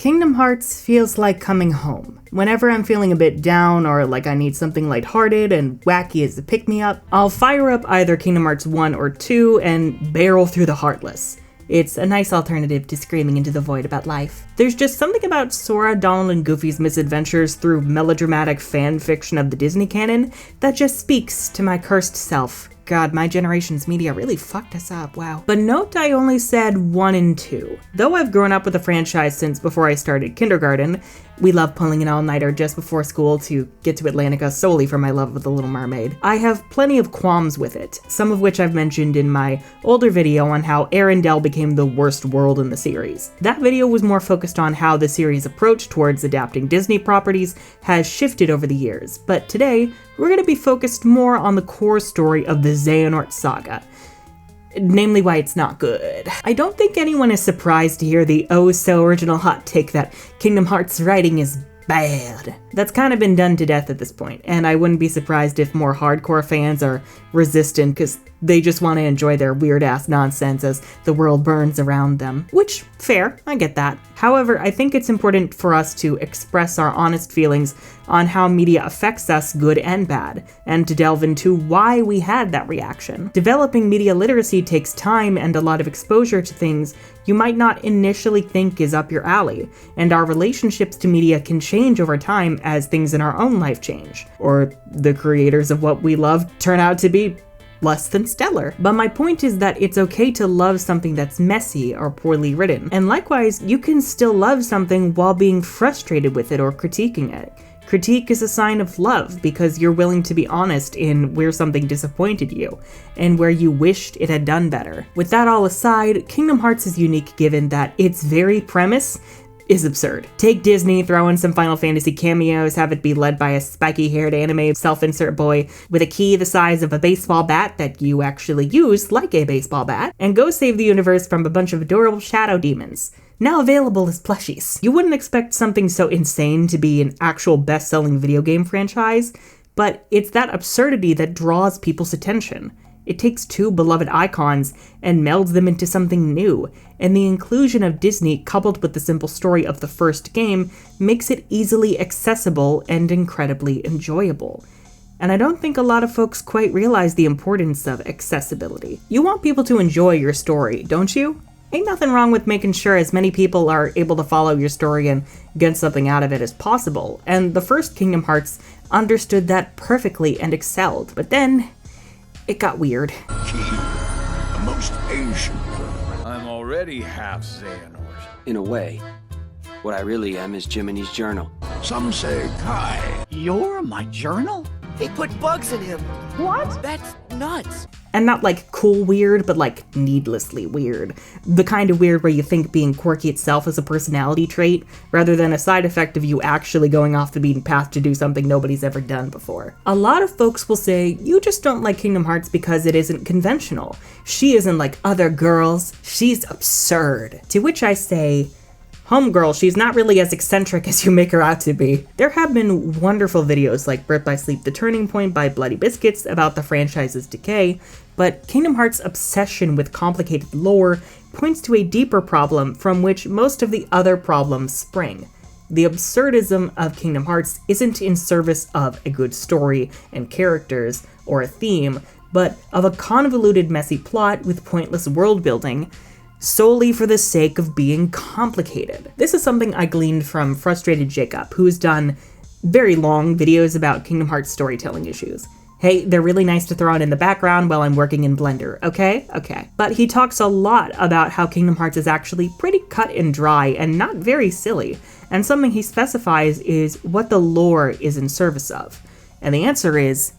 Kingdom Hearts feels like coming home. Whenever I'm feeling a bit down or like I need something lighthearted and wacky as a pick-me-up, I'll fire up either Kingdom Hearts 1 or 2 and barrel through the Heartless. It's a nice alternative to screaming into the void about life. There's just something about Sora, Donald, and Goofy's misadventures through melodramatic fan fiction of the Disney canon that just speaks to my cursed self. God, my generation's media really fucked us up, wow. But note I only said 1 and 2. Though I've grown up with the franchise since before I started kindergarten, we love pulling an all-nighter just before school to get to Atlantica solely for my love of The Little Mermaid. I have plenty of qualms with it, some of which I've mentioned in my older video on how Arendelle became the worst world in the series. That video was more focused on how the series' approach towards adapting Disney properties has shifted over the years, but today, we're going to be focused more on the core story of the Xehanort saga. Namely why it's not good. I don't think anyone is surprised to hear the oh-so-original hot take that Kingdom Hearts writing is bad. That's kind of been done to death at this point, and I wouldn't be surprised if more hardcore fans are resistant because they just want to enjoy their weird-ass nonsense as the world burns around them. Which, fair, I get that. However, I think it's important for us to express our honest feelings on how media affects us, good and bad, and to delve into why we had that reaction. Developing media literacy takes time and a lot of exposure to things you might not initially think is up your alley, and our relationships to media can change over time as things in our own life change, or the creators of what we love turn out to be less than stellar. But my point is that it's okay to love something that's messy or poorly written, and likewise, you can still love something while being frustrated with it or critiquing it. Critique is a sign of love because you're willing to be honest in where something disappointed you and where you wished it had done better. With that all aside, Kingdom Hearts is unique given that its very premise is absurd. Take Disney, throw in some Final Fantasy cameos, have it be led by a spiky-haired anime self-insert boy with a key the size of a baseball bat that you actually use like a baseball bat, and go save the universe from a bunch of adorable shadow demons. Now available as plushies. You wouldn't expect something so insane to be an actual best-selling video game franchise, but it's that absurdity that draws people's attention. It takes two beloved icons and melds them into something new, and the inclusion of Disney coupled with the simple story of the first game makes it easily accessible and incredibly enjoyable. And I don't think a lot of folks quite realize the importance of accessibility. You want people to enjoy your story, don't you? Ain't nothing wrong with making sure as many people are able to follow your story and get something out of it as possible, and the first Kingdom Hearts understood that perfectly and excelled, but then it got weird. Key, a most ancient. I'm already half Xehanort. In a way, what I really am is Jiminy's journal. Some say Kai. You're my journal? They put bugs in him. What? That's nuts. And not like cool weird, but like needlessly weird. The kind of weird where you think being quirky itself is a personality trait, rather than a side effect of you actually going off the beaten path to do something nobody's ever done before. A lot of folks will say, you just don't like Kingdom Hearts because it isn't conventional. She isn't like other girls, she's absurd. To which I say, homegirl, she's not really as eccentric as you make her out to be. There have been wonderful videos like Birth by Sleep: The Turning Point by Bloody Biscuits about the franchise's decay, but Kingdom Hearts' obsession with complicated lore points to a deeper problem from which most of the other problems spring. The absurdism of Kingdom Hearts isn't in service of a good story and characters or a theme, but of a convoluted, messy plot with pointless world building, solely for the sake of being complicated. This is something I gleaned from Frustrated Jacob, who's done very long videos about Kingdom Hearts storytelling issues. Hey, they're really nice to throw on in the background while I'm working in Blender, okay? Okay. But he talks a lot about how Kingdom Hearts is actually pretty cut and dry and not very silly, and something he specifies is what the lore is in service of. And the answer is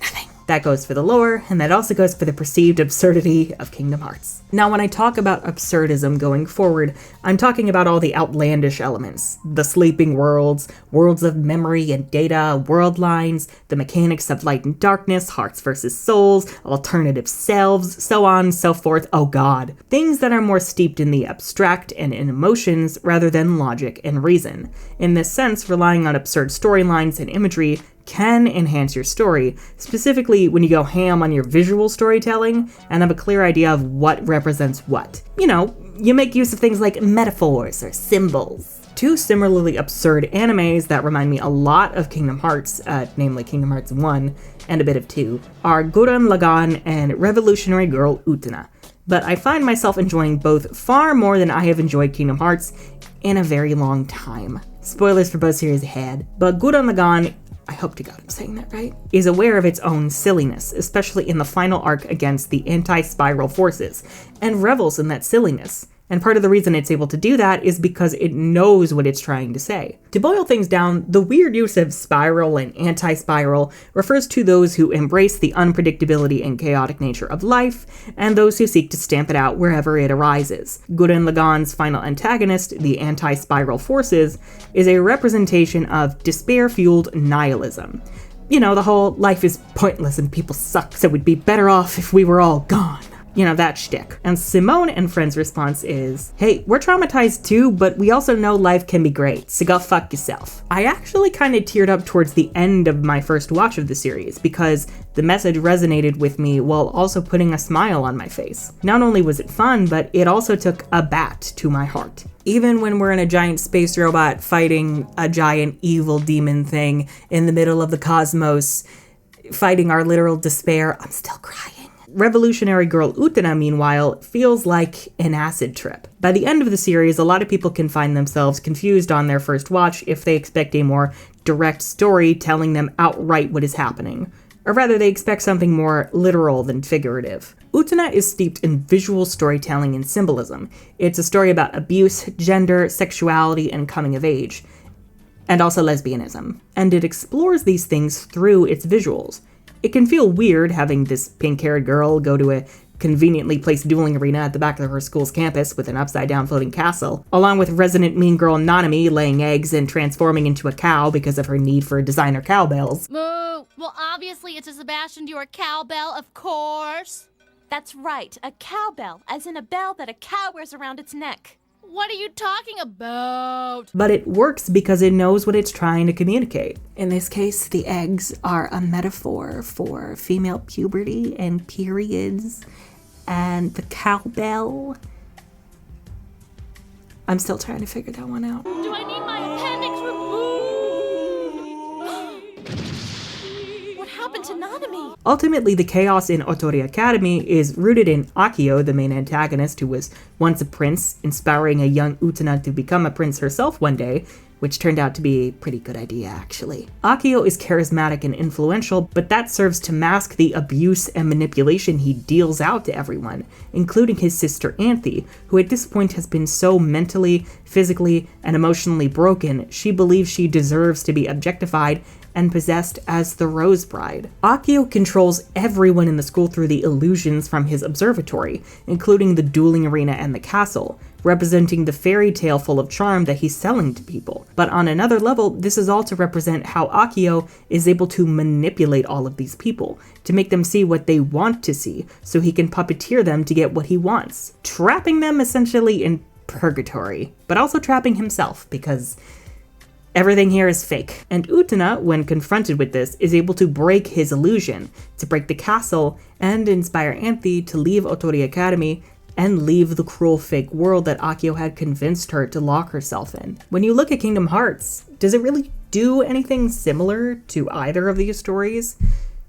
nothing. That goes for the lore, and that also goes for the perceived absurdity of Kingdom Hearts. Now, when I talk about absurdism going forward, I'm talking about all the outlandish elements. The sleeping worlds, worlds of memory and data, world lines, the mechanics of light and darkness, hearts versus souls, alternative selves, so on and so forth. Oh god. Things that are more steeped in the abstract and in emotions rather than logic and reason. In this sense, relying on absurd storylines and imagery can enhance your story, specifically when you go ham on your visual storytelling and have a clear idea of what represents what. You know, you make use of things like metaphors or symbols. Two similarly absurd animes that remind me a lot of Kingdom Hearts, namely Kingdom Hearts 1 and a bit of 2, are Gurren Lagann and Revolutionary Girl Utena. But I find myself enjoying both far more than I have enjoyed Kingdom Hearts in a very long time. Spoilers for both series ahead, but Gurren Lagann, I hope to God I'm saying that right, is aware of its own silliness, especially in the final arc against the anti-spiral forces, and revels in that silliness. And part of the reason it's able to do that is because it knows what it's trying to say. To boil things down, the weird use of spiral and anti-spiral refers to those who embrace the unpredictability and chaotic nature of life, and those who seek to stamp it out wherever it arises. Gurren Lagann's final antagonist, the anti-spiral forces, is a representation of despair-fueled nihilism. You know, the whole life is pointless and people suck, so we'd be better off if we were all gone. You know, that shtick. And Simone and Friends' response is, hey, we're traumatized too, but we also know life can be great, so go fuck yourself. I actually kind of teared up towards the end of my first watch of the series, because the message resonated with me while also putting a smile on my face. Not only was it fun, but it also took a bat to my heart. Even when we're in a giant space robot fighting a giant evil demon thing in the middle of the cosmos, fighting our literal despair, I'm still crying. Revolutionary Girl Utena, meanwhile, feels like an acid trip. By the end of the series, a lot of people can find themselves confused on their first watch if they expect a more direct story telling them outright what is happening. Or rather, they expect something more literal than figurative. Utena is steeped in visual storytelling and symbolism. It's a story about abuse, gender, sexuality, and coming of age. And also lesbianism. And it explores these things through its visuals. It can feel weird having this pink-haired girl go to a conveniently placed dueling arena at the back of her school's campus with an upside-down floating castle, along with resident mean girl Nanami laying eggs and transforming into a cow because of her need for designer cowbells. Moo! Well, obviously it's a Sebastian Dior cowbell, of course. That's right, a cowbell, as in a bell that a cow wears around its neck. What are you talking about? But it works because it knows what it's trying to communicate. In this case, the eggs are a metaphor for female puberty and periods, and the cowbell. I'm still trying to figure that one out. Do I need my appendix removed? What happened to Nanami? Ultimately, the chaos in Otori Academy is rooted in Akio, the main antagonist, who was once a prince, inspiring a young Utena to become a prince herself one day, which turned out to be a pretty good idea, actually. Akio is charismatic and influential, but that serves to mask the abuse and manipulation he deals out to everyone, including his sister Anthe, who at this point has been so mentally, physically, and emotionally broken, she believes she deserves to be objectified and possessed as the Rose Bride. Akio controls everyone in the school through the illusions from his observatory, including the dueling arena and the castle, representing the fairy tale full of charm that he's selling to people. But on another level, this is all to represent how Akio is able to manipulate all of these people, to make them see what they want to see, so he can puppeteer them to get what he wants, trapping them essentially in purgatory, but also trapping himself, because everything here is fake. And Utena, when confronted with this, is able to break his illusion, to break the castle, and inspire Anthe to leave Otori Academy and leave the cruel fake world that Akio had convinced her to lock herself in. When you look at Kingdom Hearts, does it really do anything similar to either of these stories?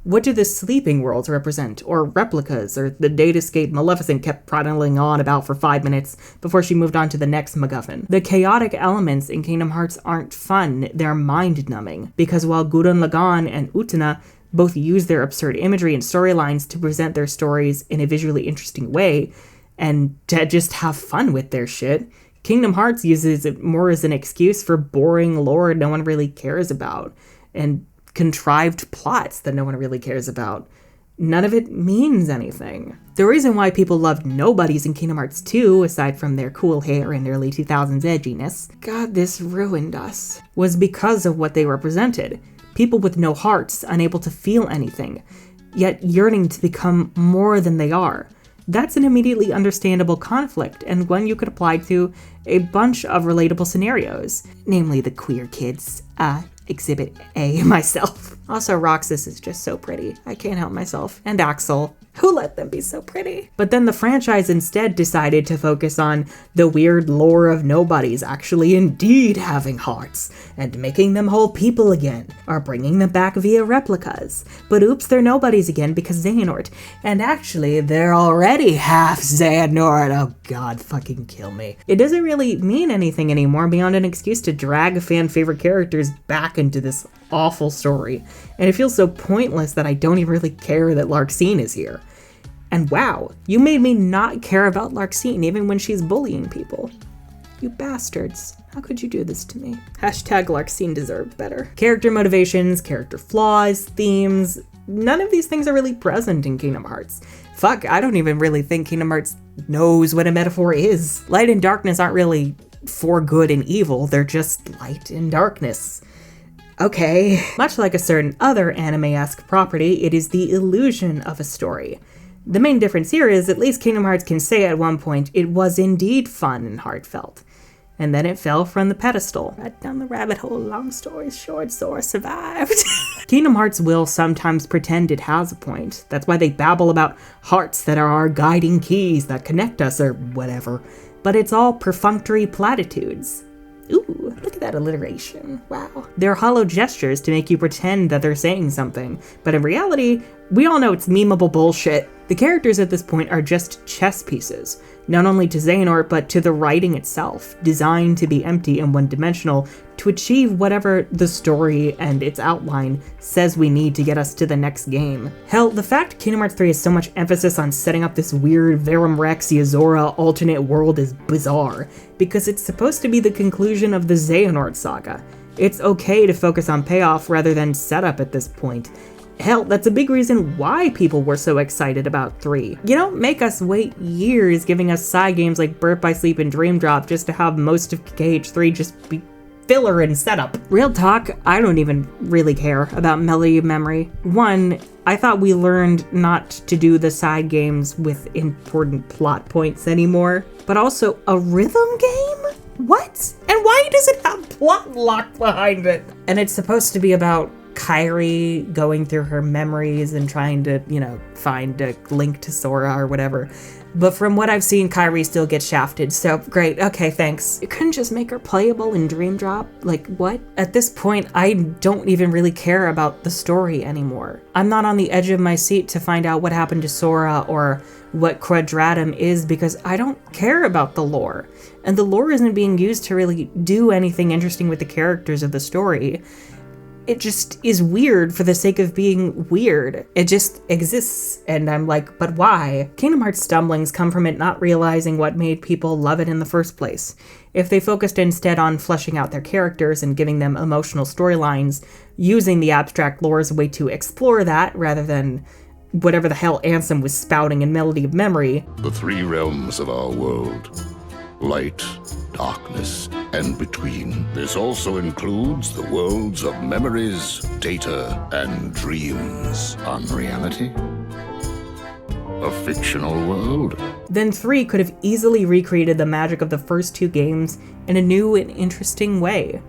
What do the sleeping worlds represent, or replicas, or the datascape Maleficent kept prattling on about for 5 minutes before she moved on to the next MacGuffin? The chaotic elements in Kingdom Hearts aren't fun, they're mind-numbing, because while Gurren Lagann and Utena both use their absurd imagery and storylines to present their stories in a visually interesting way, and to just have fun with their shit, Kingdom Hearts uses it more as an excuse for boring lore no one really cares about, and contrived plots that no one really cares about. None of it means anything. The reason why people loved nobodies in Kingdom Hearts 2, aside from their cool hair and early 2000s edginess, God, this ruined us, was because of what they represented. People with no hearts, unable to feel anything, yet yearning to become more than they are. That's an immediately understandable conflict, and one you could apply to a bunch of relatable scenarios, namely the queer kids, Exhibit A myself. Also, Roxas is just so pretty. I can't help myself. And Axel. Who let them be so pretty? But then the franchise instead decided to focus on the weird lore of nobodies actually indeed having hearts, and making them whole people again, or bringing them back via replicas. But oops, they're nobodies again because Xehanort. And actually, they're already half Xehanort. Oh god, fucking kill me. It doesn't really mean anything anymore beyond an excuse to drag fan favorite characters back into this awful story. And it feels so pointless that I don't even really care that Larxene is here. And wow, you made me not care about Larxene even when she's bullying people. You bastards. How could you do this to me? Hashtag Larxene deserved better. Character motivations, character flaws, themes, none of these things are really present in Kingdom Hearts. Fuck, I don't even really think Kingdom Hearts knows what a metaphor is. Light and darkness aren't really for good and evil, they're just light and darkness. Okay. Much like a certain other anime-esque property, it is the illusion of a story. The main difference here is at least Kingdom Hearts can say at one point it was indeed fun and heartfelt. And then it fell from the pedestal. Right down the rabbit hole, long story short, Sora survived. Kingdom Hearts will sometimes pretend it has a point. That's why they babble about hearts that are our guiding keys that connect us or whatever. But it's all perfunctory platitudes. Ooh, look at that alliteration. Wow. They're hollow gestures to make you pretend that they're saying something, but in reality, we all know it's memeable bullshit. The characters at this point are just chess pieces, not only to Xehanort, but to the writing itself, designed to be empty and one-dimensional to achieve whatever the story and its outline says we need to get us to the next game. Hell, the fact Kingdom Hearts 3 has so much emphasis on setting up this weird Verum Rex Yozora alternate world is bizarre, because it's supposed to be the conclusion of the Xehanort saga. It's okay to focus on payoff rather than setup at this point. Hell, that's a big reason why people were so excited about 3. You don't make us wait years giving us side games like Birth by Sleep and Dream Drop just to have most of KH3 just be filler and setup. Real talk, I don't even really care about Melody of Memory. One, I thought we learned not to do the side games with important plot points anymore, but also a rhythm game? What? And why does it have plot locked behind it? And it's supposed to be about Kairi going through her memories and trying to, find a link to Sora or whatever. But from what I've seen, Kairi still gets shafted, so great, okay, thanks. You couldn't just make her playable in Dream Drop? Like, what? At this point, I don't even really care about the story anymore. I'm not on the edge of my seat to find out what happened to Sora or what Quadratum is because I don't care about the lore. And the lore isn't being used to really do anything interesting with the characters of the story. It just is weird for the sake of being weird. It just exists, and I'm like, but why? Kingdom Hearts stumblings come from it not realizing what made people love it in the first place. If they focused instead on fleshing out their characters and giving them emotional storylines, using the abstract lore as a way to explore that rather than whatever the hell Ansem was spouting in Melody of Memory. The three realms of our world. Light, darkness, and between. This also includes the worlds of memories, data, and dreams. Unreality? A fictional world? Then 3 could have easily recreated the magic of the first 2 games in a new and interesting way.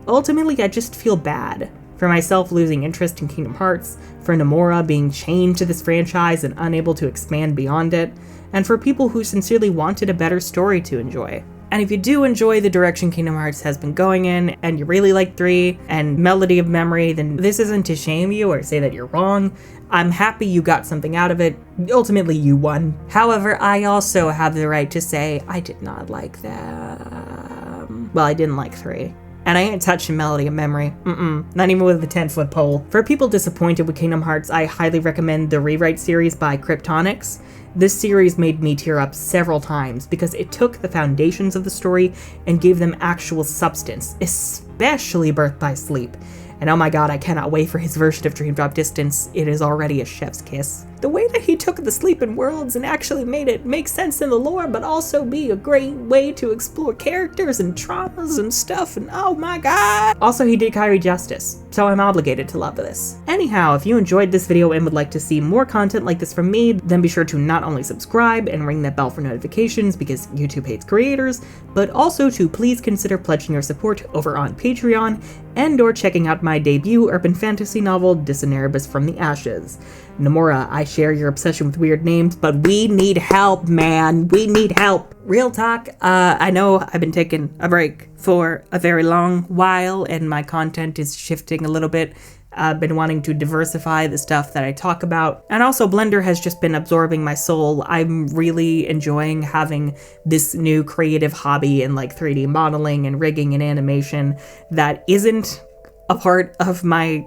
Ultimately, I just feel bad. For myself losing interest in Kingdom Hearts, for Nomura being chained to this franchise and unable to expand beyond it, and for people who sincerely wanted a better story to enjoy. And if you do enjoy the direction Kingdom Hearts has been going in, and you really like 3 and Melody of Memory, then this isn't to shame you or say that you're wrong. I'm happy you got something out of it. Ultimately, you won. However, I also have the right to say I did not like them. Well, I didn't like 3. And I ain't touching Melody of Memory. Not even with the 10-foot pole. For people disappointed with Kingdom Hearts, I highly recommend the Rewrite series by Kryptonix. This series made me tear up several times because it took the foundations of the story and gave them actual substance, especially Birth by Sleep. And oh my god, I cannot wait for his version of Dream Drop Distance. It is already a chef's kiss. The way that he took the Sleeping Worlds and actually made it make sense in the lore, but also be a great way to explore characters and traumas and stuff, and oh my god. Also, he did Kyrie justice, so I'm obligated to love this. Anyhow, if you enjoyed this video and would like to see more content like this from me, then be sure to not only subscribe and ring that bell for notifications because YouTube hates creators, but also to please consider pledging your support over on Patreon and or checking out my debut urban fantasy novel, Diseneribus from the Ashes. Nomura, I share your obsession with weird names, but we need help, man. We need help. Real talk, I know I've been taking a break for a very long while and my content is shifting a little bit. I've been wanting to diversify the stuff that I talk about. And also Blender has just been absorbing my soul. I'm really enjoying having this new creative hobby in like 3D modeling and rigging and animation that isn't a part of my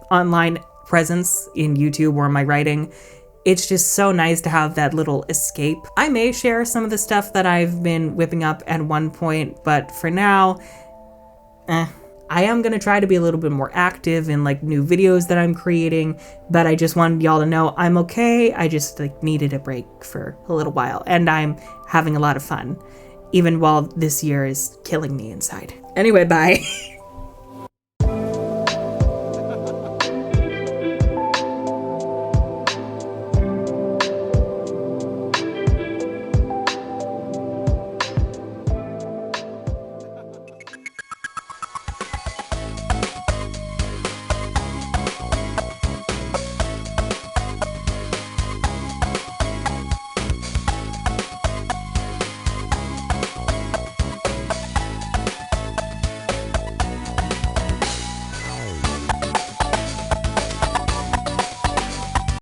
online presence in YouTube or my writing. It's just so nice to have that little escape. I may share some of the stuff that I've been whipping up at one point, but for now, I am going to try to be a little bit more active in like new videos that I'm creating, but I just wanted y'all to know I'm okay. I just like needed a break for a little while and I'm having a lot of fun, even while this year is killing me inside. Anyway, bye.